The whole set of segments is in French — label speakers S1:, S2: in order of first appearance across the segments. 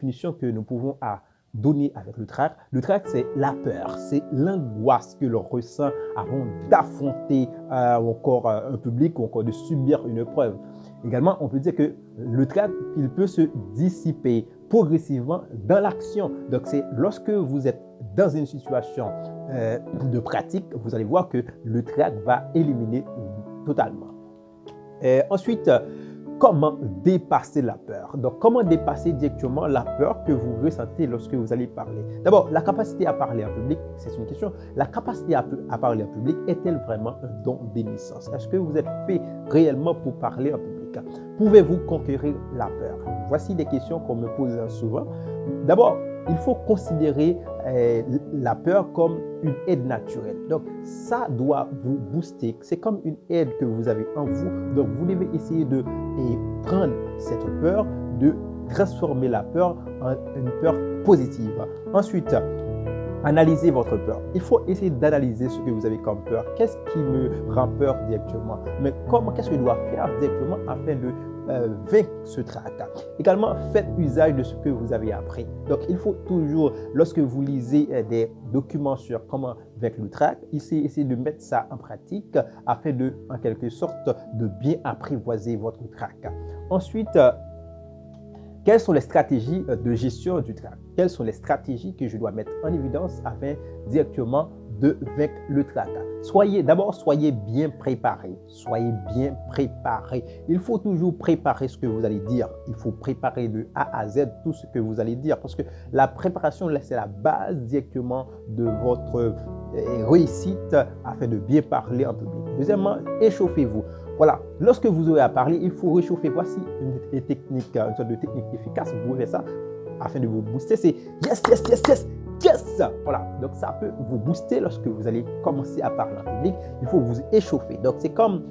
S1: définition que nous pouvons donner avec le trac, c'est la peur, c'est l'angoisse que l'on ressent avant d'affronter encore un public ou encore de subir une épreuve. Également, on peut dire que le trac, il peut se dissiper progressivement dans l'action. Donc, c'est lorsque vous êtes dans une situation de pratique, vous allez voir que le trac va éliminer totalement. Ensuite, comment dépasser la peur? Donc, comment dépasser directement la peur que vous ressentez lorsque vous allez parler? D'abord, la capacité à parler en public, c'est une question. La capacité à parler en public est-elle vraiment un don de naissance? Est-ce que vous êtes fait réellement pour parler en public? Pouvez-vous conquérir la peur? Voici des questions qu'on me pose souvent. D'abord, il faut considérer la peur comme une aide naturelle. Donc, ça doit vous booster. C'est comme une aide que vous avez en vous. Donc, vous devez essayer de prendre cette peur, de transformer la peur en une peur positive. Ensuite, analysez votre peur. Il faut essayer d'analyser ce que vous avez comme peur. Qu'est-ce qui me rend peur directement? Mais qu'est-ce que je dois faire directement afin de vaincre ce trac? Également, faites usage de ce que vous avez appris. Donc, il faut toujours, lorsque vous lisez des documents sur comment vaincre le trac, essayez de mettre ça en pratique afin de, en quelque sorte, de bien apprivoiser votre trac. Ensuite, quelles sont les stratégies de gestion du trac? Quelles sont les stratégies que je dois mettre en évidence afin directement de vaincre le trac? D'abord, soyez bien préparé. Soyez bien préparé. Il faut toujours préparer ce que vous allez dire. Il faut préparer de A à Z tout ce que vous allez dire parce que la préparation, c'est la base directement de votre réussite afin de bien parler en public. Deuxièmement, échauffez-vous. Voilà, lorsque vous aurez à parler, il faut réchauffer. Voici une technique, une sorte de technique efficace. Vous pouvez faire ça afin de vous booster. C'est yes, yes, yes, yes, yes. Voilà, donc ça peut vous booster lorsque vous allez commencer à parler en public. Il faut vous échauffer. Donc, c'est comme,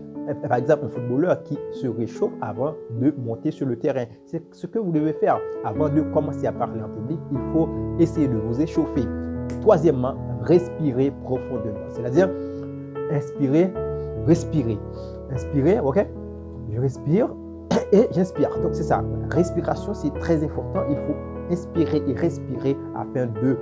S1: par exemple, un footballeur qui se réchauffe avant de monter sur le terrain. C'est ce que vous devez faire avant de commencer à parler en public. Il faut essayer de vous échauffer. Troisièmement, respirez profondément. C'est-à-dire, inspirez, respirez. Inspirez, ok? Je respire et j'inspire. Donc, c'est ça. Respiration, c'est très important. Il faut inspirer et respirer afin de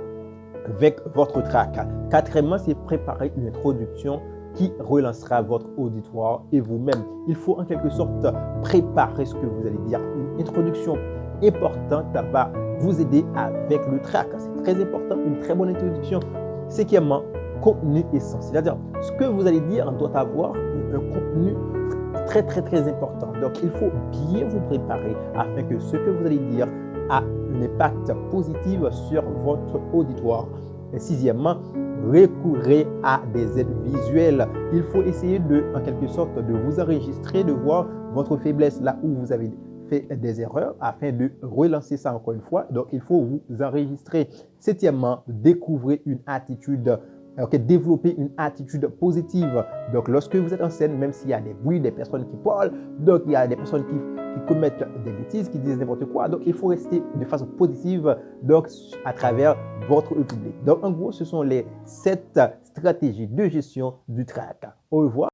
S1: vaincre votre trac. Quatrièmement, c'est préparer une introduction qui relancera votre auditoire et vous-même. Il faut en quelque sorte préparer ce que vous allez dire. Une introduction importante va vous aider à vaincre le trac. C'est très important. Une très bonne introduction. Cinquièmement, contenu essentiel. C'est-à-dire, ce que vous allez dire doit avoir un contenu très, très, très important. Donc, il faut bien vous préparer afin que ce que vous allez dire a un impact positif sur votre auditoire. Et sixièmement, recourez à des aides visuelles. Il faut essayer en quelque sorte, de vous enregistrer, de voir votre faiblesse là où vous avez fait des erreurs afin de relancer ça encore une fois. Donc, il faut vous enregistrer. Septièmement, découvrez une attitude. Développer une attitude positive. Donc, lorsque vous êtes en scène, même s'il y a des bruits, des personnes qui parlent, donc il y a des personnes qui commettent des bêtises, qui disent n'importe quoi, donc il faut rester de façon positive donc, à travers votre public. Donc, en gros, ce sont les 7 stratégies de gestion du trac. Au revoir.